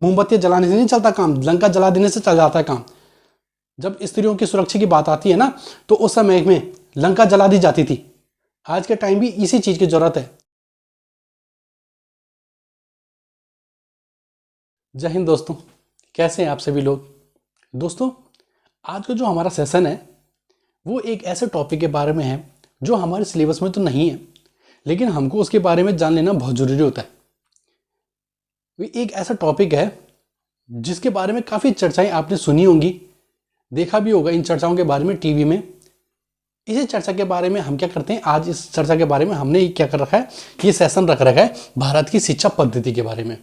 मोमबत्ती जलाने से नहीं चलता काम, लंका जला देने से चल जाता है काम। जब स्त्रियों की सुरक्षा की बात आती है ना, तो उस समय में लंका जला दी जाती थी। आज के टाइम भी इसी चीज की जरूरत है। जय हिंद दोस्तों, कैसे हैं आप सभी लोग। दोस्तों, आज का जो हमारा सेशन है वो एक ऐसे टॉपिक के बारे में है जो हमारे सिलेबस में तो नहीं है, लेकिन हमको उसके बारे में जान लेना बहुत ज़रूरी होता है। वो एक ऐसा टॉपिक है जिसके बारे में काफ़ी चर्चाएं आपने सुनी होंगी, देखा भी होगा इन चर्चाओं के बारे में टीवी में। इसी चर्चा के बारे में हम क्या करते हैं, आज इस चर्चा के बारे में हमने क्या कर रखा है, ये सेशन रख रखा है भारत की शिक्षा पद्धति के बारे में।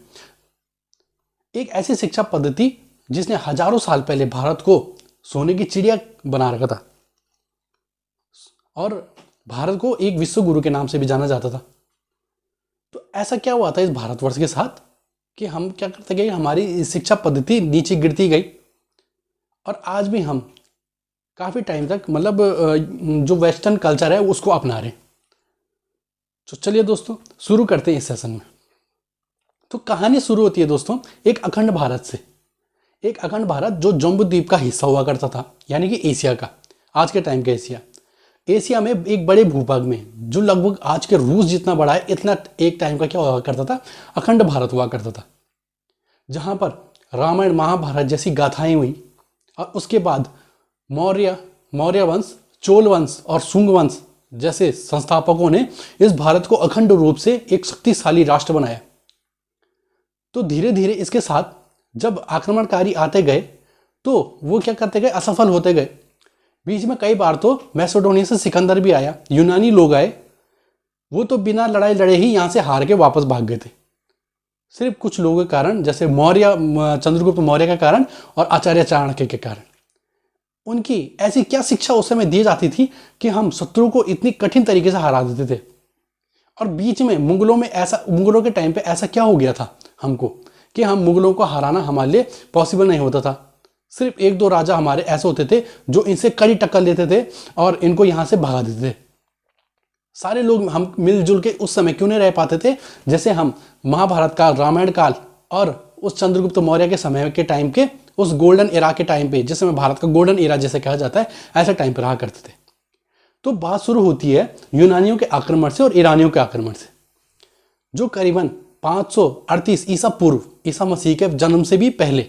एक ऐसी शिक्षा पद्धति जिसने हजारों साल पहले भारत को सोने की चिड़िया बना रखा था और भारत को एक विश्व गुरु के नाम से भी जाना जाता था। तो ऐसा क्या हुआ था इस भारतवर्ष के साथ कि हम क्या करते गए, हमारी शिक्षा पद्धति नीचे गिरती गई और आज भी हम काफ़ी टाइम तक मतलब जो वेस्टर्न कल्चर है उसको अपना रहे हैं। तो चलिए दोस्तों, शुरू करते हैं इस सेशन में। तो कहानी शुरू होती है दोस्तों एक अखंड भारत से। एक अखंड भारत जो जम्बू द्वीप का हिस्सा हुआ करता था, यानी कि एशिया का, आज के टाइम का एशिया। एशिया में एक बड़े भूभाग में जो लगभग आज के रूस जितना बड़ा है, इतना एक टाइम का क्या हुआ करता था, अखंड भारत हुआ करता था, जहां पर रामायण महाभारत जैसी गाथाएं हुई। और उसके बाद मौर्य वंश, चोल वंश और शुंग वंश जैसे संस्थापकों ने इस भारत को अखंड रूप से एक शक्तिशाली राष्ट्र बनाया। तो धीरे धीरे इसके साथ जब आक्रमणकारी आते गए तो वो क्या करते गए, असफल होते गए। बीच में कई बार तो मैसेडोनिया से सिकंदर भी आया, यूनानी लोग आए, वो तो बिना लड़ाई लड़े ही यहाँ से हार के वापस भाग गए थे। सिर्फ कुछ लोगों के कारण, जैसे चंद्रगुप्त मौर्य के कारण और आचार्य चाणक्य के कारण। उनकी ऐसी क्या शिक्षा उस समय दी जाती थी कि हम शत्रु को इतनी कठिन तरीके से हरा देते थे। और बीच में मुगलों के टाइम पे ऐसा क्या हो गया था हमको कि हम मुगलों को हराना हमारे लिए पॉसिबल नहीं होता था। सिर्फ एक दो राजा हमारे ऐसे होते थे जो इनसे कड़ी टक्कर लेते थे और इनको यहां से भगा देते थे। सारे लोग हम मिलजुल के उस समय क्यों नहीं रह पाते थे, जैसे हम महाभारत काल, रामायण काल और उस चंद्रगुप्त मौर्य के समय के टाइम के उस गोल्डन एरा के टाइम पे, जिस समय भारत का गोल्डन एरा जैसे कहा जाता है, ऐसे टाइम पर रहा करते थे। तो बात शुरू होती है यूनानियों के आक्रमण से और ईरानियों के आक्रमण से, जो करीबन 538 ईसा पूर्व, ईसा मसीह के जन्म से भी पहले,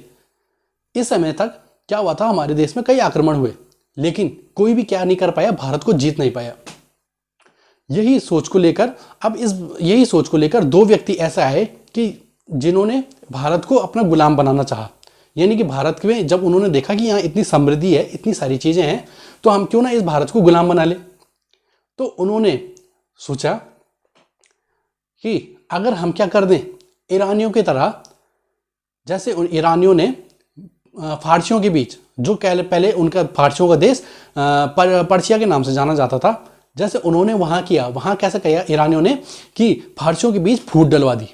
इस समय तक क्या हुआ था, हमारे देश में कई आक्रमण हुए, लेकिन कोई भी क्या नहीं कर पाया, भारत को जीत नहीं पाया। यही सोच को लेकर दो व्यक्ति ऐसा आए कि जिन्होंने भारत को अपना गुलाम बनाना चाहा। यानी कि भारत में जब उन्होंने देखा कि यहाँ इतनी समृद्धि है, इतनी सारी चीजें हैं, तो हम क्यों ना इस भारत को गुलाम बना ले। तो उन्होंने सोचा कि अगर हम क्या कर दें, ईरानियों की तरह, जैसे ईरानियों ने फारसियों के बीच, जो पहले उनका फारसियों का देश पर्शिया के नाम से जाना जाता था, जैसे उन्होंने वहां कैसे किया ईरानियों ने कि फारसियों के बीच फूट डलवा दी,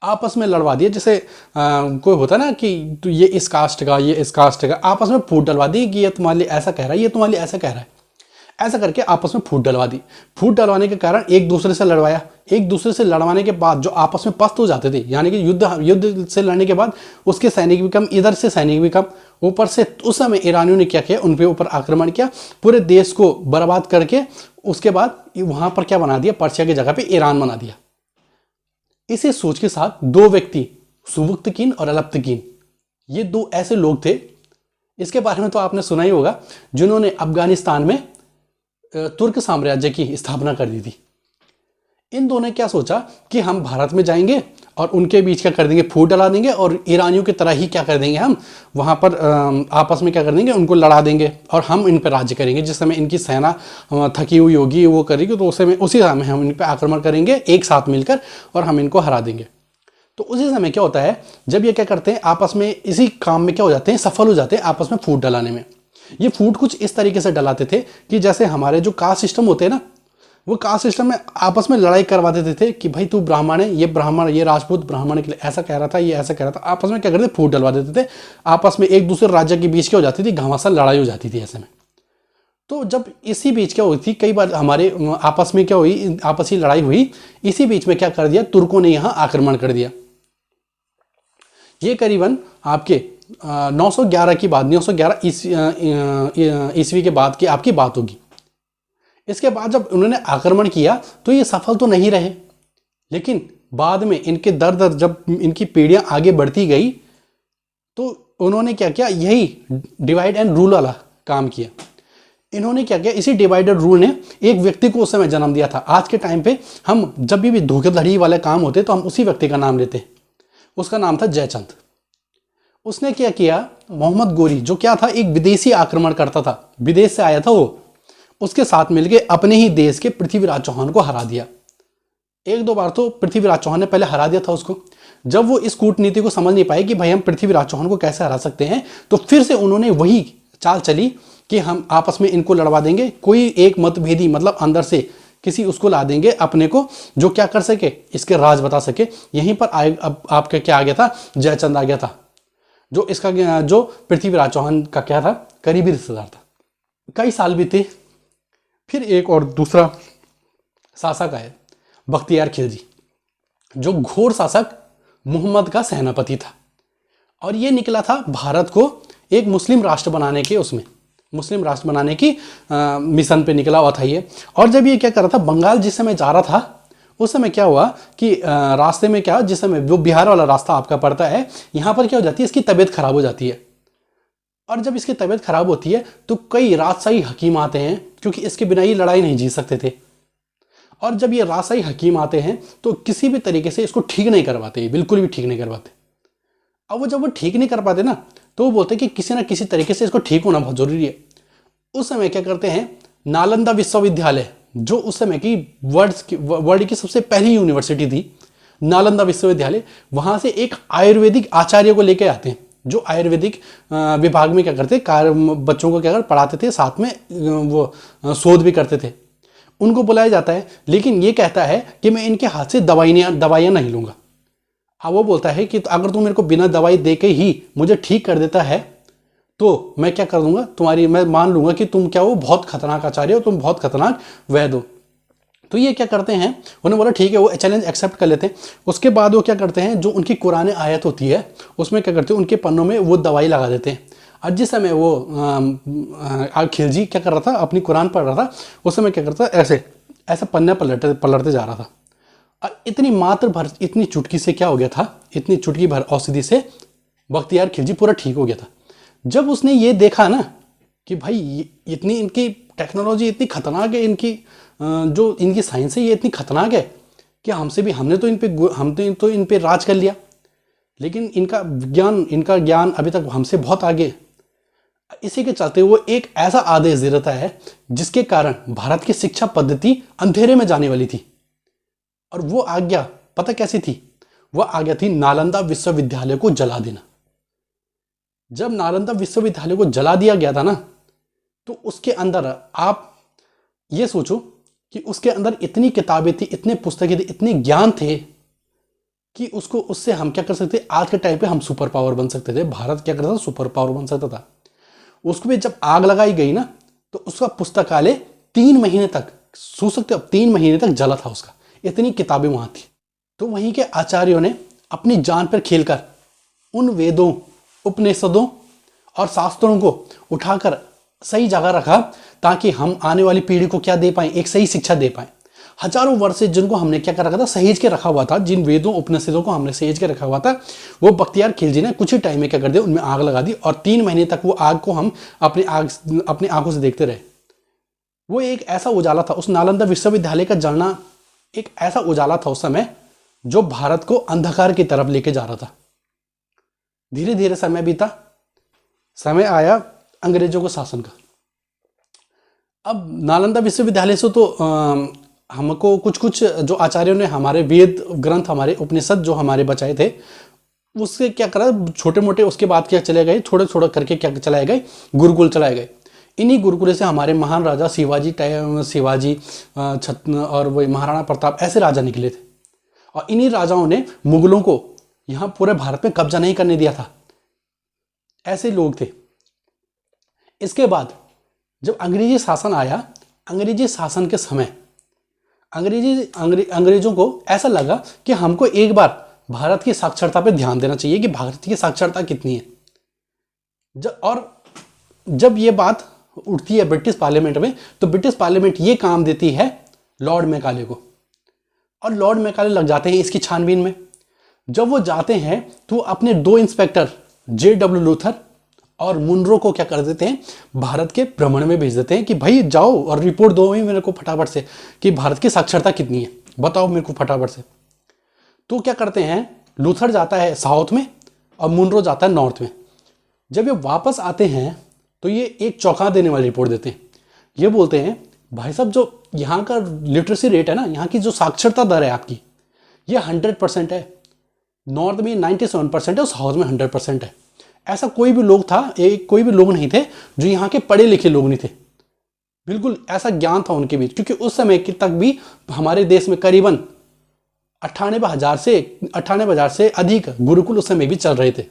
आपस में लड़वा दिया। जैसे कोई होता ना कि तो ये इस कास्ट का, ये इस कास्ट का, आपस में फूट डलवा दी कि ये तुम्हारे लिए ऐसा कह रहा है, ये तुम्हारे लिए ऐसा कह रहा है। ऐसा करके आपस में फूट डलवा दी। फूट डलवाने के कारण एक दूसरे से लड़वाया। एक दूसरे से लड़वाने के बाद जो आपस में पस्त हो जाते थे, यानी कि युद्ध से लड़ने के बाद उसके सैनिक भी कम, इधर से सैनिक भी कम, ऊपर से उस समय ईरानियों ने क्या किया, उनके ऊपर आक्रमण किया, पूरे देश को बर्बाद करके उसके बाद वहां पर क्या बना दिया, पर्शिया की जगह पे ईरान बना दिया। इसी सोच के साथ दो व्यक्ति, सुबुक्तकीन और अलब्तकीन, ये दो ऐसे लोग थे, इसके बारे में तो आपने सुना ही होगा, जिन्होंने अफगानिस्तान में तुर्क साम्राज्य की स्थापना कर दी थी। इन दोनों ने क्या सोचा कि हम भारत में जाएंगे और उनके बीच क्या कर देंगे, फूट डला देंगे, और ईरानियों की तरह ही क्या कर देंगे, हम वहां पर आपस में क्या कर देंगे, उनको लड़ा देंगे और हम इन पर राज्य करेंगे। जिस समय इनकी सेना थकी हुई होगी, वो करेगी, तो उसी समय हम इन पर आक्रमण करेंगे एक साथ मिलकर और हम इनको हरा देंगे। तो उसी समय क्या होता है, जब ये क्या करते हैं, आपस में इसी काम में क्या हो जाते हैं, सफल हो जाते हैं आपस में फूट डलाने में। ये फूट कुछ इस तरीके से डलाते थे कि जैसे हमारे जो कास्ट सिस्टम होते हैं ना, वो कास्ट सिस्टम में आपस में लड़ाई करवा देते थे कि भाई तू ब्राह्मण है, ये ब्राह्मण, ये राजपूत ब्राह्मण के लिए ऐसा कह रहा था, ये ऐसा कह रहा था। आपस में क्या करते थे, फूट डलवा देते थे। आपस में एक दूसरे राज्य के बीच क्या हो जाती थी, घमासान लड़ाई हो जाती थी ऐसे में। तो जब इसी बीच क्या हुई थी, कई बार हमारे आपस में क्या हुई, आपसी लड़ाई हुई। इसी बीच में क्या कर दिया, तुर्कों ने यहाँ आक्रमण कर दिया। ये करीबन आपके 911 की बात, 911 ईस्वी के बाद की आपकी बात होगी। इसके बाद जब उन्होंने आक्रमण किया तो ये सफल तो नहीं रहे, लेकिन बाद में इनके दर दर जब इनकी पीढ़ियां आगे बढ़ती गई तो उन्होंने क्या किया, यही डिवाइड एंड रूल वाला काम किया। इन्होंने क्या किया, इसी डिवाइड एंड रूल ने एक व्यक्ति को उस समय जन्म दिया था। आज के टाइम पे हम जब भी धोखाधड़ी वाले काम होते तो हम उसी व्यक्ति का नाम लेते हैं। उसका नाम था जयचंद। उसने क्या किया, मोहम्मद गोरी जो क्या था, एक विदेशी आक्रमण करता था, विदेश से आया था वो, उसके साथ मिलकर अपने ही देश के पृथ्वीराज चौहान को हरा दिया। एक दो बार तो पृथ्वीराज चौहान ने पहले हरा दिया था उसको। जब वो इस कूटनीति को समझ नहीं पाए कि भाई हम पृथ्वीराज चौहान को कैसे हरा सकते हैं, तो फिर से उन्होंने वही चाल चली कि हम आपस में इनको लड़वा देंगे, कोई एक मतभेदी मतलब अंदर से किसी उसको ला देंगे अपने को, जो क्या कर सके, इसके राज बता सके। यहीं पर अब आपका क्या आ गया था, जयचंद आ गया था, जो इसका जो पृथ्वीराज चौहान का क्या था, करीबी रिश्तेदार था। कई साल बीते, फिर एक और दूसरा शासक आए, बख्तियार खिलजी, जो घोर शासक मोहम्मद का सेनापति था। और ये निकला था भारत को एक मुस्लिम राष्ट्र बनाने के, उसमें मुस्लिम राष्ट्र बनाने की मिशन पे निकला हुआ था ये। और जब ये क्या कर रहा था, बंगाल जिस समय जा रहा था, उस समय क्या हुआ कि रास्ते में क्या, जिस समय जो बिहार वाला रास्ता आपका पड़ता है, यहाँ पर क्या हो जाती है, इसकी तबीयत खराब हो जाती है। और जब इसकी तबीयत खराब होती है तो कई राजशाही हकीम आते हैं, क्योंकि इसके बिना ये लड़ाई नहीं जीत सकते थे। और जब ये राजशाही हकीम आते हैं तो किसी भी तरीके से इसको ठीक नहीं करवाते, बिल्कुल भी ठीक नहीं करवाते। अब वो जब वो ठीक नहीं कर पाते ना, तो वो बोलते कि किसी ना किसी तरीके से इसको ठीक होना बहुत जरूरी है। उस समय क्या करते हैं, नालंदा विश्वविद्यालय, जो उस समय की वर्ल्ड की सबसे पहली यूनिवर्सिटी थी, नालंदा विश्वविद्यालय, वहां से एक आयुर्वेदिक आचार्य को लेके आते हैं, जो आयुर्वेदिक विभाग में क्या करते, बच्चों को क्या कर पढ़ाते थे, साथ में वो शोध भी करते थे। उनको बुलाया जाता है, लेकिन ये कहता है कि मैं इनके हाथ से दवाइयाँ नहीं लूंगा। अब वो बोलता है कि अगर तुम मेरे को बिना दवाई दे के ही मुझे ठीक कर देता है तो मैं क्या कर दूंगा, मैं मान लूंगा कि तुम क्या हो, बहुत खतरनाक आचार्य हो, तुम बहुत खतरनाक वैद्य हो। तो ये क्या करते हैं, उन्होंने बोला ठीक है, वो चैलेंज एक्सेप्ट कर लेते हैं। उसके बाद वो क्या करते हैं, जो उनकी कुरान आयत होती है उसमें क्या करते हैं, उनके पन्नों में वो दवाई लगा देते हैं। और जिस समय वो खिलजी क्या कर रहा था, अपनी कुरान पढ़ रहा था, उस समय क्या करता, ऐसे ऐसे पन्ने पलटते जा रहा था। और इतनी मात्र भर, इतनी चुटकी से क्या हो गया था, इतनी चुटकी भर औषधि से बख्तियार खिलजी पूरा ठीक हो गया था। जब उसने ये देखा ना कि भाई इतनी इनकी टेक्नोलॉजी इतनी खतरनाक है, इनकी जो इनकी साइंस है ये इतनी खतरनाक है कि हमने तो इन पे राज कर लिया, लेकिन इनका ज्ञान अभी तक हमसे बहुत आगे। इसी के चलते वो एक ऐसा आदेश दे देता है जिसके कारण भारत की शिक्षा पद्धति अंधेरे में जाने वाली थी। और वो आज्ञा पता कैसी थी, वो आज्ञा थी नालंदा विश्वविद्यालय को जला देना। जब नालंदा विश्वविद्यालय को जला दिया गया था ना, तो उसके अंदर आप ये सोचो कि उसके अंदर इतनी किताबें थी, इतने पुस्तकें थी, इतने ज्ञान थे कि उससे हम क्या कर सकते, आज के टाइम पे हम सुपर पावर बन सकते थे। भारत क्या करता था, सुपर पावर बन सकता था। उसको भी जब आग लगाई गई ना, तो उसका पुस्तकालय 3 महीने तक, सोच सकते हो, 3 महीने तक जला था उसका, इतनी किताबें वहां थी। तो वहीं के आचार्यों ने अपनी जान पर खेलकर उन वेदों, उपनिषदों और शास्त्रों को उठाकर सही जगह रखा, ताकि हम आने वाली पीढ़ी को क्या दे पाए, एक सही शिक्षा दे पाए। हजारों वर्ष से जिनको हमने क्या कर रखा था, सहेज के रखा हुआ था, जिन वेदों उपनिषदों को हमने सहेज के रखा हुआ था, वो बख्तियार खिलजी ने कुछ ही टाइम में क्या कर दिया, उनमें आग लगा दी। और 3 महीने तक वो आग को हम अपनी आंखों से देखते रहे। वो एक ऐसा उजाला था, उस नालंदा विश्वविद्यालय का जलना एक ऐसा उजाला था उस समय, जो भारत को अंधकार की तरफ लेके जा रहा था। धीरे धीरे समय बीता, समय आया अंग्रेजों को शासन का। अब नालंदा विश्वविद्यालय से तो हमको कुछ जो आचार्यों ने हमारे वेद ग्रंथ, हमारे उपनिषद जो हमारे बचाए थे, उससे क्या करा, छोटे मोटे उसके बाद क्या चले गए, थोड़े थोड़े करके क्या चलाए गए, गुरुकुल चलाए गए। इन्हीं गुरुकुल से हमारे महान राजा शिवाजी और वही महाराणा प्रताप ऐसे राजा निकले थे। और इन्हीं राजाओं ने मुगलों को यहाँ पूरे भारत में कब्जा नहीं करने दिया था, ऐसे लोग थे। इसके बाद जब अंग्रेजी शासन आया, अंग्रेजी शासन के समय अंग्रेजों को ऐसा लगा कि हमको एक बार भारत की साक्षरता पे ध्यान देना चाहिए कि भारत की साक्षरता कितनी है। जब ये बात उठती है ब्रिटिश पार्लियामेंट में, तो ब्रिटिश पार्लियामेंट ये काम देती है लॉर्ड मैकाले को, और लॉर्ड मैकाले लग जाते हैं इसकी छानबीन में। जब वो जाते हैं तो अपने 2 इंस्पेक्टर JW लूथर और मुनरो को क्या कर देते हैं, भारत के भ्रमण में भेज देते हैं कि भाई जाओ और रिपोर्ट दो ही मेरे को फटाफट से कि भारत की साक्षरता कितनी है, बताओ मेरे को फटाफट से। तो क्या करते हैं, लूथर जाता है साउथ में और मुनरो जाता है नॉर्थ में। जब ये वापस आते हैं तो ये एक चौंका देने वाली रिपोर्ट देते हैं। ये बोलते हैं भाई साहब जो यहाँ का लिटरेसी रेट है ना, यहाँ की जो साक्षरता दर है आपकी, ये 100% है। नॉर्थ में 97% है और साउथ में 100% है। ऐसा कोई भी लोग था, कोई भी लोग नहीं थे जो यहाँ के पढ़े लिखे लोग नहीं थे। बिल्कुल ऐसा ज्ञान था उनके बीच, क्योंकि उस समय तक भी हमारे देश में करीबन 98,000 से अधिक गुरुकुल उस समय भी चल रहे थे।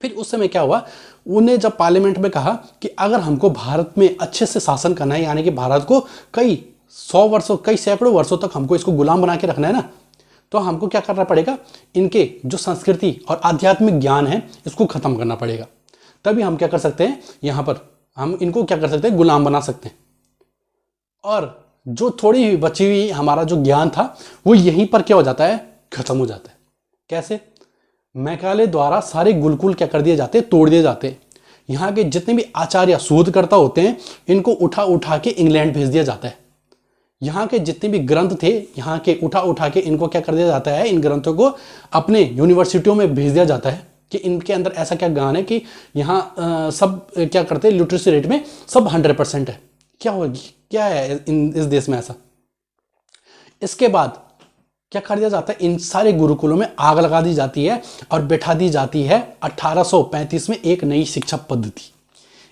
फिर उस समय क्या हुआ, उन्हें जब पार्लियामेंट में कहा कि अगर हमको भारत में अच्छे से शासन करना है, यानी कि भारत को कई सैकड़ों वर्षों तक हमको इसको गुलाम बना के रखना है ना, तो हमको क्या करना पड़ेगा, इनके जो संस्कृति और आध्यात्मिक ज्ञान है इसको खत्म करना पड़ेगा। तभी हम क्या कर सकते हैं, यहाँ पर हम इनको क्या कर सकते हैं, गुलाम बना सकते हैं। और जो थोड़ी बची हुई हमारा जो ज्ञान था वो यहीं पर क्या हो जाता है, खत्म हो जाता है। कैसे, मैकाले द्वारा सारे गुरुकुल क्या कर दिए जाते हैं, तोड़ दिए जाते हैं। यहाँ के जितने भी आचार्य शोधकर्ता होते हैं इनको उठा उठा के इंग्लैंड भेज दिया जाता है। यहाँ के जितने भी ग्रंथ थे, यहाँ के उठा उठा के इनको क्या कर दिया जाता है, इन ग्रंथों को अपने यूनिवर्सिटियों में भेज दिया जाता है कि इनके अंदर ऐसा क्या ज्ञान है कि यहाँ सब क्या करते हैं, लिटरेसी रेट में सब 100% है। क्या होगी, क्या है इस देश में ऐसा। इसके बाद क्या कर दिया जाता है, इन सारे गुरुकुलों में आग लगा दी जाती है और बैठा दी जाती है 1835 में एक नई शिक्षा पद्धति,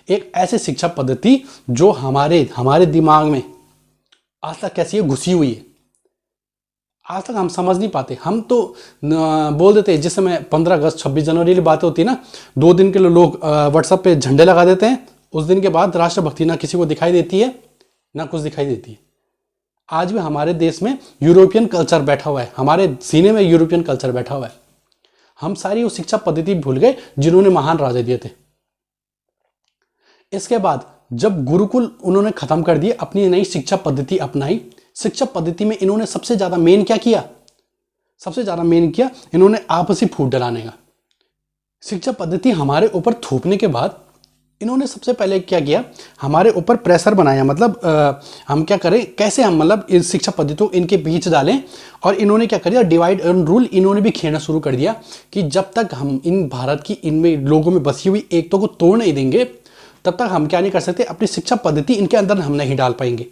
एक ऐसी शिक्षा पद्धति जो हमारे दिमाग में आज तक कैसी है, घुसी हुई है। आज तक हम समझ नहीं पाते। हम तो बोल देते हैं, जिस समय 15 अगस्त 26 जनवरी की बात होती है ना, 2 दिन के लिए लोग व्हाट्सएप पे झंडे लगा देते हैं। उस दिन के बाद राष्ट्रभक्ति ना किसी को दिखाई देती है ना कुछ दिखाई देती है। आज भी हमारे देश में यूरोपियन कल्चर बैठा हुआ है, हमारे सीने में यूरोपियन कल्चर बैठा हुआ है। हम सारी वो शिक्षा पद्धति भूल गए जिन्होंने महान राजा दिए थे। इसके बाद जब गुरुकुल उन्होंने खत्म कर दिए, अपनी नई शिक्षा पद्धति अपनाई। शिक्षा पद्धति में इन्होंने सबसे ज्यादा मेन किया, इन्होंने आपसी फूट डलाने का। शिक्षा पद्धति हमारे ऊपर थोपने के बाद इन्होंने सबसे पहले क्या किया, हमारे ऊपर प्रेशर बनाया। मतलब हम क्या करें, कैसे हम मतलब इस शिक्षा पद्धति को इनके बीच डालें। और इन्होंने क्या कर दिया, डिवाइड एंड रूल इन्होंने भी खेलना शुरू कर दिया कि जब तक हम इन भारत की इनमें लोगों में बसी हुई एकता को तोड़ नहीं देंगे तब तक हम क्या नहीं कर सकते, अपनी शिक्षा पद्धति इनके अंदर हम नहीं डाल पाएंगे।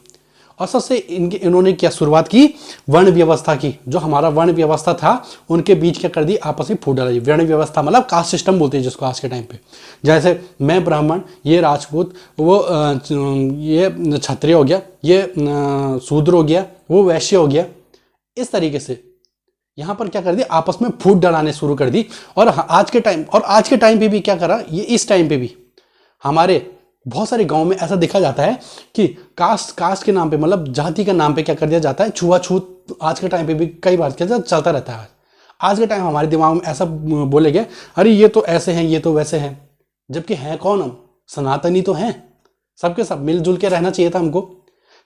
और सबसे इन्होंने क्या शुरुआत की, वर्ण व्यवस्था की। जो हमारा वर्ण व्यवस्था था उनके बीच क्या कर दी, आपस में फूट डाली। वर्ण व्यवस्था मतलब कास्ट सिस्टम बोलते हैं जिसको आज के टाइम पे। जैसे मैं ब्राह्मण, ये राजपूत, वो ये क्षत्रिय हो गया, ये शूद्र हो गया, वो वैश्य हो गया। इस तरीके से यहाँ पर क्या कर दिया, आपस में फूट डलाने शुरू कर दी। और आज के टाइम पे भी क्या करा, ये इस टाइम पे भी हमारे बहुत सारे गांव में ऐसा देखा जाता है कि कास्ट के नाम पे, मतलब जाति के नाम पे क्या कर दिया जाता है, छुआछूत आज के टाइम पे भी कई बार क्या चलता रहता है। आज के टाइम हमारे दिमाग में ऐसा बोले गए, अरे ये तो ऐसे हैं, ये तो वैसे हैं, जबकि हैं कौन हम, सनातनी तो हैं। सबके सब मिलजुल के रहना चाहिए था हमको।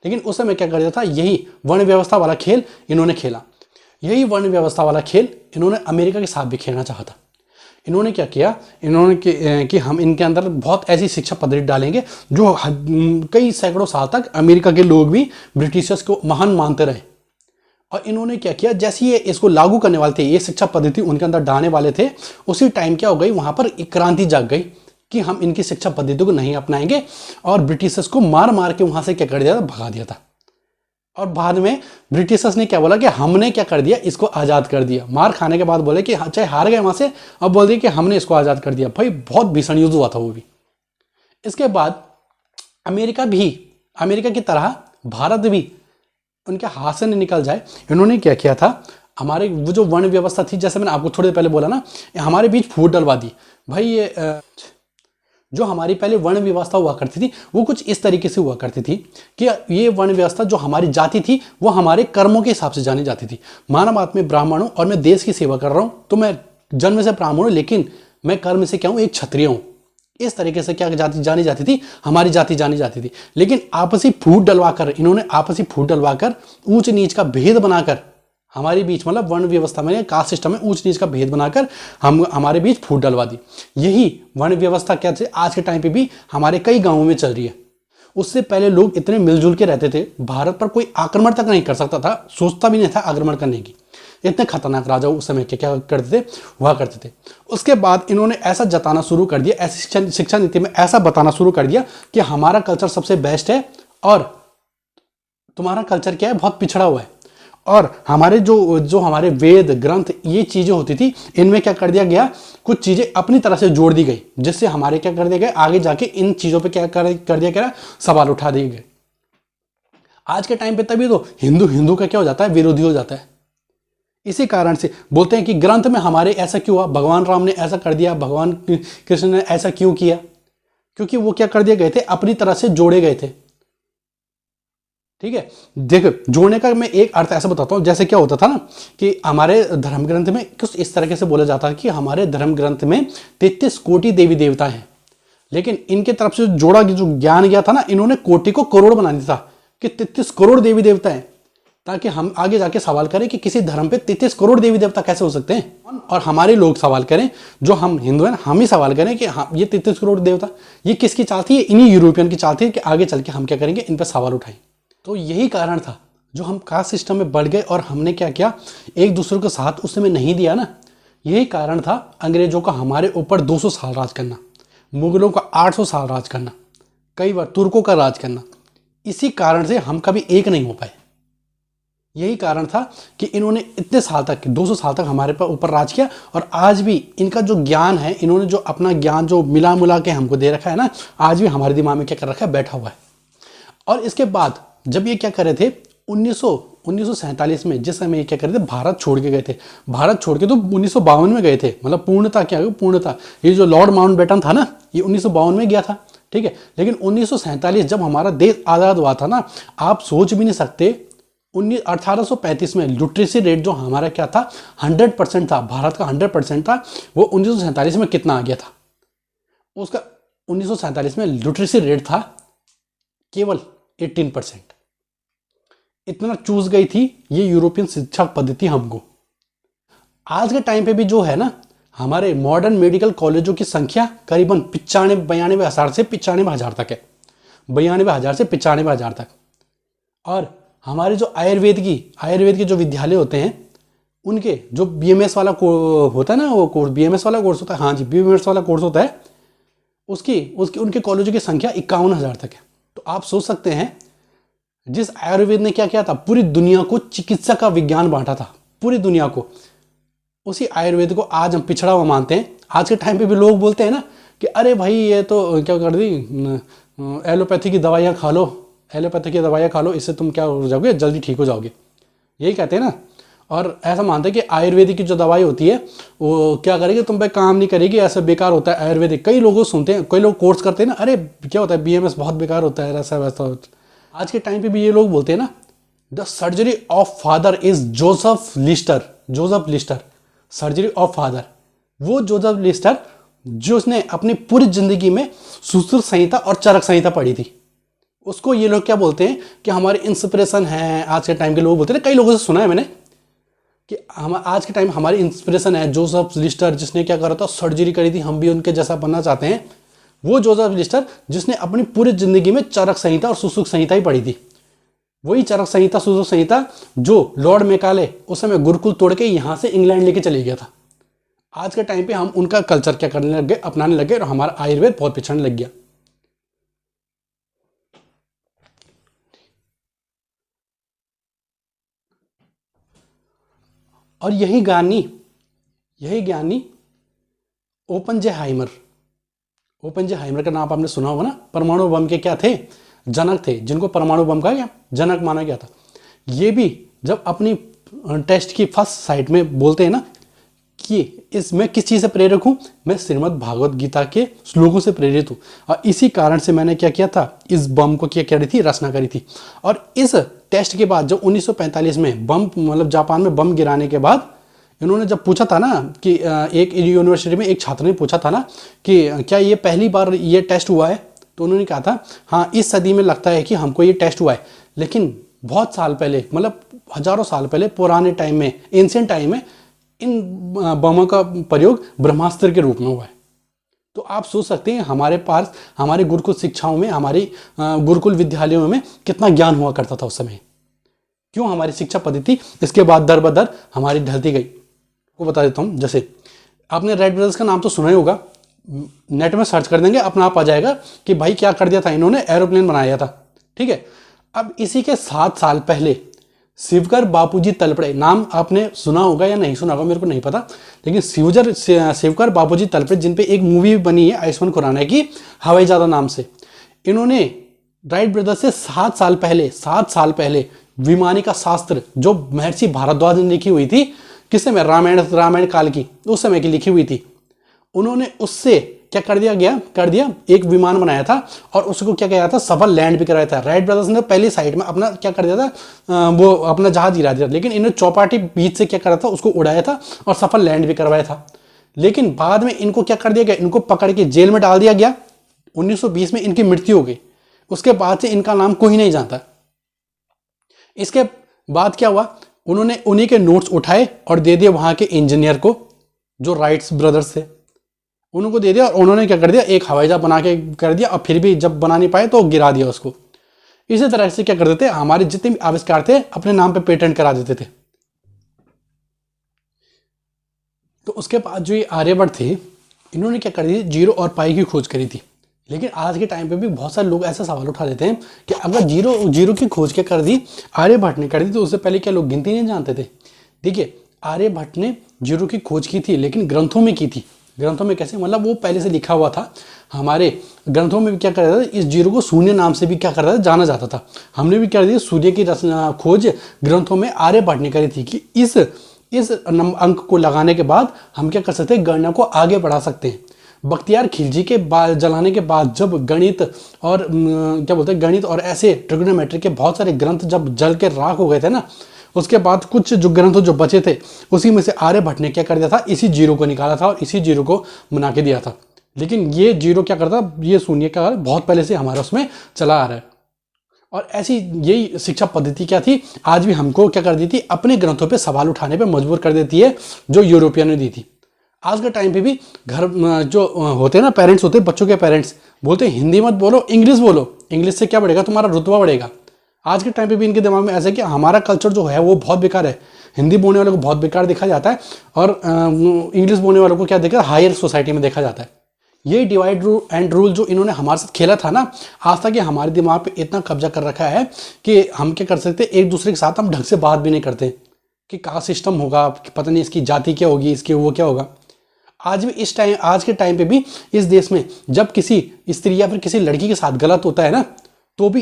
लेकिन उस समय क्या कर दिया था, यही वर्ण व्यवस्था वाला खेल इन्होंने खेला। यही वर्ण व्यवस्था वाला खेल इन्होंने अमेरिका के साथ भी खेलना चाहा था। इन्होंने क्या किया, इन्होंने कि हम इनके अंदर बहुत ऐसी शिक्षा पद्धति डालेंगे जो कई सैकड़ों साल तक अमेरिका के लोग भी ब्रिटिशर्स को महान मानते रहे। और इन्होंने क्या किया, जैसे ये इसको लागू करने वाले थे, ये शिक्षा पद्धति उनके अंदर डालने वाले थे, उसी टाइम क्या हो गई, वहां पर एक क्रांति जाग गई कि हम इनकी शिक्षा पद्धति को नहीं अपनाएंगे। और ब्रिटिशर्स को मार मार के वहां से क्या कर दिया था, भगा दिया था। और बाद में ब्रिटिशर्स ने क्या बोला कि हमने क्या कर दिया, इसको आज़ाद कर दिया। मार खाने के बाद बोले कि चाहे हार गए वहां से, अब बोल दिया कि हमने इसको आज़ाद कर दिया। भाई बहुत भीषण युद्ध हुआ था वो भी। इसके बाद अमेरिका की तरह भारत भी उनके हाथ से नहीं निकल जाए, इन्होंने क्या किया था, हमारे वो जो वर्ण व्यवस्था थी, जैसे मैंने आपको थोड़ी देर पहले बोला ना, हमारे बीच फूट डलवा दी। भाई ये जो हमारी पहले वर्ण व्यवस्था हुआ करती थी वो कुछ इस तरीके से हुआ करती थी कि ये वर्ण व्यवस्था जो हमारी जाति थी वो हमारे कर्मों के हिसाब से जानी जाती थी। माना बात में ब्राह्मण हूं और मैं देश की सेवा कर रहा हूं तो मैं जन्म से ब्राह्मण हूं, लेकिन मैं कर्म से क्या हूं, एक क्षत्रिय हूं। इस तरीके से क्या जाति जानी जाती थी, हमारी जाति जानी जाती थी। लेकिन आपसी फूट डलवाकर, इन्होंने आपसी फूट डलवाकर ऊंच नीच का भेद बनाकर हमारे बीच, मतलब वर्ण व्यवस्था में, कास्ट सिस्टम में ऊंच नीच का भेद बनाकर हमारे बीच फूट डलवा दी। यही वर्ण व्यवस्था क्या आज के टाइम पे भी हमारे कई गांवों में चल रही है। उससे पहले लोग इतने मिलजुल के रहते थे, भारत पर कोई आक्रमण तक नहीं कर सकता था, सोचता भी नहीं था आक्रमण करने की। इतने खतरनाक राजा उस समय के क्या करते थे, हुआ करते थे। उसके बाद इन्होंने ऐसा जताना शुरू कर दिया, ऐसी शिक्षा नीति में ऐसा बताना शुरू कर दिया कि हमारा कल्चर सबसे बेस्ट है और तुम्हारा कल्चर क्या है, बहुत पिछड़ा हुआ है। और हमारे जो हमारे वेद ग्रंथ ये चीजें होती थी, इनमें क्या कर दिया गया, कुछ चीजें अपनी तरह से जोड़ दी गई, जिससे हमारे क्या कर दिया गया, आगे जाके इन चीजों पे क्या कर दिया गया, सवाल उठा दिए गए। आज के टाइम पे तभी तो हिंदू का क्या हो जाता है, विरोधी हो जाता है। इसी कारण से बोलते हैं कि ग्रंथ में हमारे ऐसा क्यों हुआ, भगवान राम ने ऐसा कर दिया, भगवान कृष्ण ने ऐसा क्यों किया, क्योंकि वो क्या कर दिए गए थे, अपनी तरह से जोड़े गए थे। ठीक है, देखो जोड़ने का मैं एक अर्थ ऐसा बताता हूं, जैसे क्या होता था ना कि हमारे धर्म ग्रंथ में कुछ इस तरीके से बोला जाता है कि हमारे धर्म ग्रंथ में 33 कोटि देवी देवता हैं, लेकिन इनके तरफ से जोड़ा जो ज्ञान गया था ना, इन्होंने कोटि को करोड़ बना दिया था कि 33 करोड़ देवी देवता हैं, ताकि हम आगे जाके सवाल करें कि किसी धर्म पे 33 करोड़ देवी देवता कैसे हो सकते हैं। और हमारे लोग सवाल करें, जो हम हिंदू हैं, हम ही सवाल करें कि हाँ ये 33 करोड़ देवता, ये किसकी चाल थी, इन्हीं यूरोपियन की चाल थी कि आगे चल के हम क्या करेंगे, इन पर सवाल उठाएं। तो यही कारण था जो हम कास्ट सिस्टम में बढ़ गए और हमने क्या किया, एक दूसरे को साथ उस समय नहीं दिया ना। यही कारण था अंग्रेजों का हमारे ऊपर 200 साल राज करना, मुगलों का 800 साल राज करना, कई बार तुर्कों का राज करना। इसी कारण से हम कभी एक नहीं हो पाए। यही कारण था कि इन्होंने इतने साल तक, 200 साल तक हमारे ऊपर राज किया। और आज भी इनका जो ज्ञान है, इन्होंने जो अपना ज्ञान जो मिला के हमको दे रखा है ना, आज भी हमारे दिमाग में क्या कर रखा है, बैठा हुआ है। और इसके बाद जब ये क्या कर रहे थे, 1947 में, जिस समय ये क्या कर रहे थे, भारत छोड़ के गए थे। भारत छोड़ के तो 1952 में गए थे, मतलब पूर्णता क्या है, पूर्णता ये जो लॉर्ड माउंटबेटन था ना, ये 1952 में गया था। ठीक है, लेकिन 1947 जब हमारा देश आज़ाद हुआ था ना, आप सोच भी नहीं सकते, 1835 में लिटरेसी रेट जो हमारा क्या था, 100% था, भारत का 100% था, वो 1947 में कितना आ गया था, उसका 1947 में लिटरेसी रेट था केवल 18%। इतना चूस गई थी ये यूरोपियन शिक्षा पद्धति हमको। आज के टाइम पे भी जो है ना, हमारे मॉडर्न मेडिकल कॉलेजों की संख्या करीबन 92,000 से 95,000 तक है, 92,000 से 95,000 तक। और हमारे जो आयुर्वेद के जो विद्यालय होते हैं, उनके जो बीएमएस वाला होता है ना, वो कोर्स बीएमएस वाला कोर्स होता है, हाँ जी बीएमएस वाला कोर्स होता है, उसकी उनके कॉलेजों की संख्या 51,000 तक है। तो आप सोच सकते हैं, जिस आयुर्वेद ने क्या किया था, पूरी दुनिया को चिकित्सा का विज्ञान बांटा था, पूरी दुनिया को, उसी आयुर्वेद को आज हम पिछड़ा हुआ मानते हैं। आज के टाइम पे भी लोग बोलते हैं ना कि अरे भाई ये तो क्या कर दी, एलोपैथी की दवाइयाँ खा लो, एलोपैथी की दवाइयाँ खा लो, इससे तुम क्या हो जाओगे, जल्दी ठीक हो जाओगे, यही कहते हैं ना। और ऐसा मानते हैं कि आयुर्वेदिक की जो दवाई होती है वो क्या करेगी, तुम पे काम नहीं करेगी, ऐसा बेकार होता है आयुर्वेदिक। कई लोगों सुनते हैं, कई लोग कोर्स करते हैं ना, अरे क्या होता है बीएमएस बहुत बेकार होता है, ऐसा वैसा। आज के टाइम पे भी ये लोग बोलते हैं ना, the surgery of father is Joseph Lister, surgery of father. वो जोसेफ लिस्टर जो उसने अपनी पूरी जिंदगी में सुश्रुत संहिता और चरक संहिता पढ़ी थी, उसको ये लोग क्या बोलते हैं कि हमारे इंस्पिरेशन है। आज के टाइम के लोग बोलते हैं, कई लोगों से सुना है मैंने कि हम आज के टाइम हमारी इंस्पिरेशन है जोसेफ लिस्टर, जिसने क्या करा था, सर्जरी करी थी, हम भी उनके जैसा बनना चाहते हैं। वो जोसेफ लिस्टर जिसने अपनी पूरी जिंदगी में चरक संहिता और सुश्रुत संहिता ही पढ़ी थी, वही चरक संहिता सुश्रुत संहिता जो लॉर्ड मेकाले उस समय गुरुकुल तोड़ के यहाँ से इंग्लैंड लेके चले गया था। आज के टाइम पे हम उनका कल्चर क्या करने लग गए, अपनाने लग गए, और हमारा आयुर्वेद बहुत पिछड़ने लग गया। और यही ज्ञानी ओपेनहाइमर का नाम आपने सुना होगा ना, परमाणु बम के क्या थे, जनक थे, जिनको परमाणु बम का क्या जनक माना गया था। ये भी जब अपनी टेस्ट की फर्स्ट साइट में बोलते हैं ना कि मैं किस चीज़ से प्रेरित हूँ, मैं श्रीमद् भागवत गीता के श्लोकों से प्रेरित हूँ। और इसी कारण से मैंने क्या किया था, इस बम को क्या करी थी, रचना करी थी। और इस टेस्ट के बाद जब 1945 में बम मतलब जापान में बम गिराने के बाद इन्होंने जब पूछा था ना कि एक यूनिवर्सिटी में एक छात्र ने पूछा था ना कि क्या ये पहली बार ये टेस्ट हुआ है, तो उन्होंने कहा था हाँ इस सदी में लगता है कि हमको ये टेस्ट हुआ है, लेकिन बहुत साल पहले मतलब हजारों साल पहले पुराने टाइम में, एंशिएंट टाइम में इन बमों का प्रयोग ब्रह्मास्त्र के रूप में हुआ है। तो आप सोच सकते हैं हमारे पास हमारे गुरुकुल शिक्षाओं में, हमारी गुरुकुल विद्यालयों में कितना ज्ञान हुआ करता था उस समय। क्यों हमारी शिक्षा पद्धति इसके बाद दर बदर हमारी ढलती गई। को बता देता हूँ, जैसे आपने राइट ब्रदर्स का नाम तो सुना ही होगा, नेट में सर्च कर देंगे अपना आप आ जाएगा कि भाई क्या कर दिया था इन्होंने, एरोप्लेन बनाया था। ठीक है, अब इसी के 7 साल पहले शिवकर बापूजी तलपड़े, नाम आपने सुना होगा या नहीं सुना होगा मेरे को नहीं पता, लेकिन शिवकर बापूजी तलपड़े जिन पे एक मूवी बनी है आयुष्मान खुराना की हवाई जहाज नाम से, इन्होंने राइट ब्रदर्स से 7 साल पहले विमानिका शास्त्र जो महर्षि भारद्वाज ने लिखी हुई थी, किस समय, रामायण काल की, उस समय की लिखी हुई थी, उन्होंने उससे क्या कर दिया एक विमान बनाया था और उसको क्या किया था, सफल लैंड भी कराया था। राइट ब्रदर्स ने पहली साइड में अपना क्या कर दिया था, वो अपना जहाज गिरा दिया, लेकिन इन्होंने चौपाटी बीच से क्या करा था, उसको उड़ाया था और सफल लैंड भी करवाया था। लेकिन बाद में इनको क्या कर दिया गया, इनको पकड़ के जेल में डाल दिया गया। 1920 में इनकी मृत्यु हो गई। उसके बाद से इनका नाम कोई नहीं जानता। इसके बाद क्या हुआ, उन्होंने उन्हीं के नोट्स उठाए और दे दिए वहां के इंजीनियर को, जो राइट्स ब्रदर्स थे, उनको दे दिया और उन्होंने क्या कर दिया, एक हवाई जहाज बना के कर दिया और फिर भी जब बना नहीं पाए तो गिरा दिया उसको। इसी तरह से क्या करते थे, हमारे जितने भी आविष्कार थे अपने नाम पे पेटेंट करा देते थे। तो उसके बाद जो ये आर्यभट्ट थे, इन्होंने क्या कर दिया, जीरो और पाई की खोज करी थी। लेकिन आज के टाइम पे भी बहुत सारे लोग ऐसा सवाल उठा देते हैं कि अगर जीरो की खोज क्या कर दी, आर्यभट्ट ने कर दी, तो उससे पहले क्या लोग गिनती नहीं जानते थे। देखिए, आर्यभट्ट ने जीरो की खोज की थी, लेकिन ग्रंथों में की थी। ग्रंथों में कैसे, मतलब वो पहले से लिखा हुआ था। हमारे ग्रंथों में भी क्या करता था, इस जीरो को शून्य नाम से भी क्या करता था, जाना जाता था। हमने भी कर दी सूर्य की रचना खोज ग्रंथों में आर्यभट्ट ने करी थी कि इस अंक को लगाने के बाद हम क्या कर सकते हैं, गणना को आगे बढ़ा सकते हैं। बख्तियार खिलजी के जलाने के बाद जब गणित और क्या बोलते हैं, गणित और ऐसे ट्रिग्नोमेट्री के बहुत सारे ग्रंथ जब जल के राख हो गए थे ना, उसके बाद कुछ जो ग्रंथ जो बचे थे, उसी में से आर्यभट्ट ने क्या कर दिया था, इसी जीरो को निकाला था और इसी जीरो को बना के दिया था। लेकिन ये जीरो क्या करता, ये शून्य का बहुत पहले से हमारा उसमें चला आ रहा है। और ऐसी यही शिक्षा पद्धति क्या थी, आज भी हमको क्या कर दी थी, अपने ग्रंथों पे सवाल उठाने पे मजबूर कर देती है, जो यूरोपियन ने दी थी। आज के टाइम पे भी घर जो होते हैं ना, पेरेंट्स होते हैं, बच्चों के पेरेंट्स बोलते हैं हिंदी मत बोलो, इंग्लिश बोलो, इंग्लिश से क्या बढ़ेगा, तुम्हारा रुतबा बढ़ेगा। आज के टाइम पे भी इनके दिमाग में ऐसा है कि हमारा कल्चर जो है वो बहुत बेकार है, हिंदी बोलने वालों को बहुत बेकार देखा जाता है और इंग्लिश बोलने वालों को क्या देखा, हायर सोसाइटी में देखा जाता है। ये डिवाइड एंड रूल जो इन्होंने हमारे साथ खेला था ना, आज तक ये हमारे दिमाग पे इतना कब्जा कर रखा है कि हम क्या कर सकते, एक दूसरे के साथ हम ढंग से बात भी नहीं करते कि कास्ट सिस्टम होगा, पता नहीं इसकी जाति क्या होगी, इसकी वो क्या होगा। आज भी आज के टाइम पे भी इस देश में जब किसी स्त्री या फिर किसी लड़की के साथ गलत होता है ना, तो भी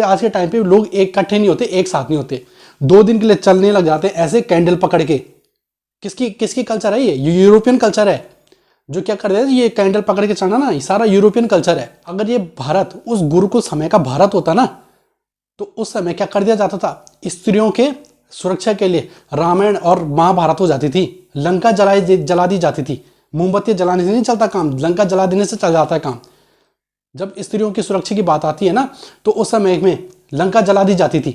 आज के टाइम पे लोग एक इकट्ठे नहीं होते, एक साथ नहीं होते, 2 दिन के लिए चलने लग जाते हैं ऐसे कैंडल पकड़ के। किसकी कल्चर है ये यूरोपियन कल्चर है। जो क्या कर रहे हैं, ये कैंडल पकड़ के चलना ना, ये सारा यूरोपियन कल्चर है। अगर ये भारत उस गुरुकुल समय का भारत होता ना, तो उस समय क्या कर दिया जाता था, स्त्रियों के सुरक्षा के लिए रामायण और महाभारत हो जाती थी, लंका जला दी जाती थी। मोमबत्ती जलाने से नहीं चलता काम, लंका जला देने से चल जाता है काम। जब स्त्रियों की सुरक्षा की बात आती है ना, तो उस समय में लंका जला दी जाती थी।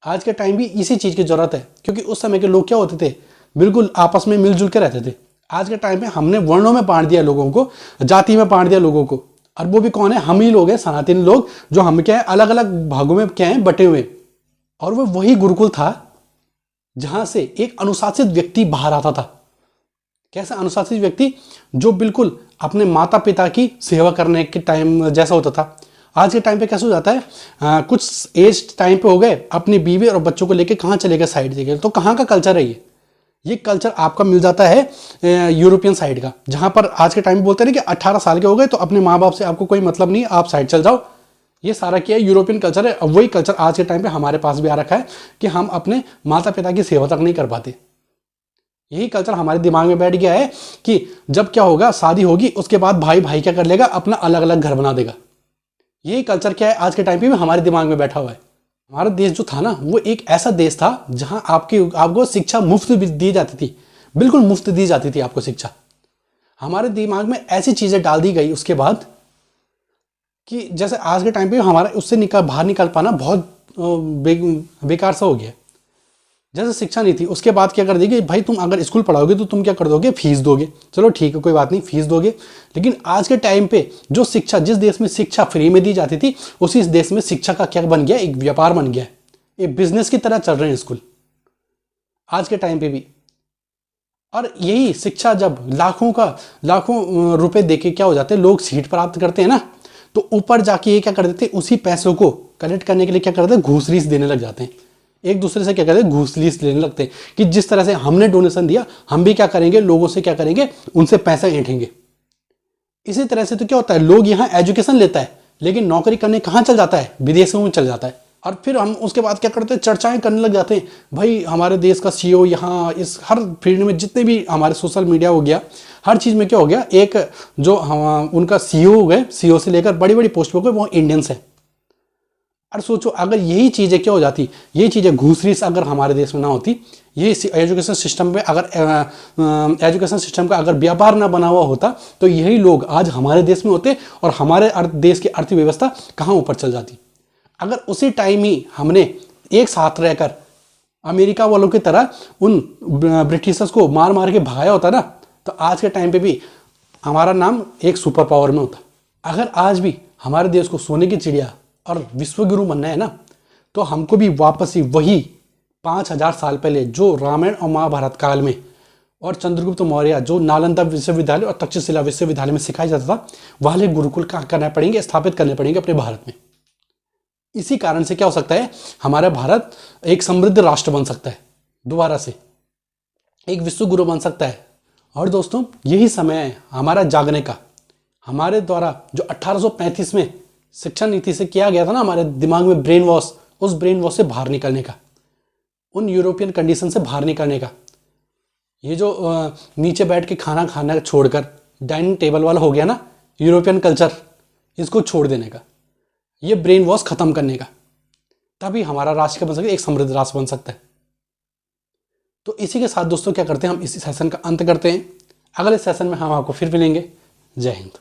आज के टाइम भी इसी चीज की जरूरत है, क्योंकि उस समय के लोग क्या होते थे, बिल्कुल आपस में मिलजुल के रहते थे। आज के टाइम में हमने वर्णों में बांट दिया लोगों को, जाति में बांट दिया लोगों को, और वो भी कौन है, हम ही लोग हैं, सनातनी लोग, जो हम क्या है अलग अलग भागों में क्या है बटे हुए। और वो वही गुरुकुल था जहां से एक अनुशासित व्यक्ति बाहर आता था। कैसा अनुशासित व्यक्ति, जो बिल्कुल अपने माता पिता की सेवा करने के टाइम जैसा होता था। आज के टाइम पे कैसे हो जाता है, कुछ एज टाइम पे हो गए, अपनी बीवी और बच्चों को लेके कहाँ चले गए, साइड जगह। तो कहाँ का कल्चर है ये कल्चर आपका मिल जाता है यूरोपियन साइड का, जहां पर आज के टाइम में बोलते हैं कि 18 साल के हो गए तो अपने माँ बाप से आपको कोई मतलब नहीं, आप साइड चल जाओ। ये सारा क्या है, यूरोपियन कल्चर है। अब वही कल्चर आज के टाइम पे हमारे पास भी आ रखा है कि हम अपने माता पिता की सेवा तक नहीं कर पाते। यही कल्चर हमारे दिमाग में बैठ गया है कि जब क्या होगा, शादी होगी, उसके बाद भाई भाई क्या कर लेगा, अपना अलग अलग घर बना देगा। यही कल्चर क्या है आज के टाइम पे भी हमारे दिमाग में बैठा हुआ है। हमारा देश जो था ना, वो एक ऐसा देश था जहां आपको शिक्षा मुफ्त दी जाती थी, बिल्कुल मुफ्त दी जाती थी आपको शिक्षा। हमारे दिमाग में ऐसी चीजें डाल दी गई उसके बाद कि जैसे आज के टाइम पे हमारा उससे बाहर निकल पाना बहुत बेकार सा हो गया। जैसे शिक्षा नहीं थी, उसके बाद क्या कर देगी, भाई तुम अगर स्कूल पढ़ाओगे तो तुम क्या कर दोगे, फीस दोगे। चलो ठीक है, कोई बात नहीं, फीस दोगे। लेकिन आज के टाइम पे जो शिक्षा, जिस देश में शिक्षा फ्री में दी जाती थी, उसी देश में शिक्षा का क्या बन गया, एक व्यापार बन गया है। एक बिजनेस की तरह चल रहे हैं स्कूल आज के टाइम पे भी। और यही शिक्षा जब लाखों रुपए देके क्या हो जाते हैं, लोग सीट प्राप्त करते हैं ना, तो ऊपर जाके ये क्या कर देते हैं, उसी पैसों को कलेक्ट करने के लिए क्या करते हैं, घूस रीस देने लग जाते हैं। एक दूसरे से क्या करते हैं, घूस लीस लेने लगते हैं कि जिस तरह से हमने डोनेशन दिया, हम भी क्या करेंगे, लोगों से क्या करेंगे, उनसे पैसा ऐंठेंगे। इसी तरह से तो क्या होता है, लोग यहाँ एजुकेशन लेता है, लेकिन नौकरी करने कहाँ चल जाता है, विदेशों में चल जाता है। और फिर हम उसके बाद क्या करते हैं, चर्चाएं करने लग जाते हैं, भाई हमारे देश का सीईओ यहाँ इस हर फील्ड में, जितने भी हमारे सोशल मीडिया हो गया, हर चीज़ में क्या हो गया, एक जो उनका सीईओ हो गए, सीईओ से लेकर बड़ी बड़ी पोस्ट पर हो गए, वो इंडियंस है। और सोचो अगर यही चीज़ें क्या हो जाती, यही चीज़ें घूस रीस अगर हमारे देश में ना होती, ये एजुकेशन सिस्टम में अगर एजुकेशन सिस्टम का अगर व्यापार ना बना हुआ होता, तो यही लोग आज हमारे देश में होते और हमारे देश की अर्थव्यवस्था कहाँ ऊपर चल जाती। अगर उसी टाइम ही हमने एक साथ रहकर अमेरिका वालों की तरह उन ब्रिटिशर्स को मार मार के भगाया होता ना, तो आज के टाइम पे भी हमारा नाम एक सुपर पावर में होता। अगर आज भी हमारे देश को सोने की चिड़िया और विश्वगुरु बनना है ना, तो हमको भी वापस ही वही 5000 साल पहले जो रामायण और महाभारत काल में और चंद्रगुप्त मौर्य जो नालंदा विश्वविद्यालय और तक्षशिला विश्वविद्यालय में सिखाया जाता था, वाले गुरुकुल का करना पड़ेंगे, स्थापित करने पड़ेंगे अपने भारत में। इसी कारण से क्या हो सकता है, हमारा भारत एक समृद्ध राष्ट्र बन सकता है, दोबारा से एक विश्व गुरु बन सकता है। और दोस्तों यही समय है हमारा जागने का। हमारे द्वारा जो 1835 में शिक्षा नीति से किया गया था ना, हमारे दिमाग में ब्रेन वॉश, उस ब्रेन वॉश से बाहर निकलने का, उन यूरोपियन कंडीशन से बाहर निकलने का, ये जो नीचे बैठ के खाना खाना छोड़कर डाइनिंग टेबल वाला हो गया ना यूरोपियन कल्चर, इसको छोड़ देने का, ये ब्रेन वॉश खत्म करने का, तभी हमारा राष्ट्र बन सकता है, एक समृद्ध राष्ट्र बन सकता है। तो इसी के साथ दोस्तों क्या करते हैं, हम इसी सेशन का अंत करते हैं। अगले सेशन में हम आपको फिर मिलेंगे। जय हिंद।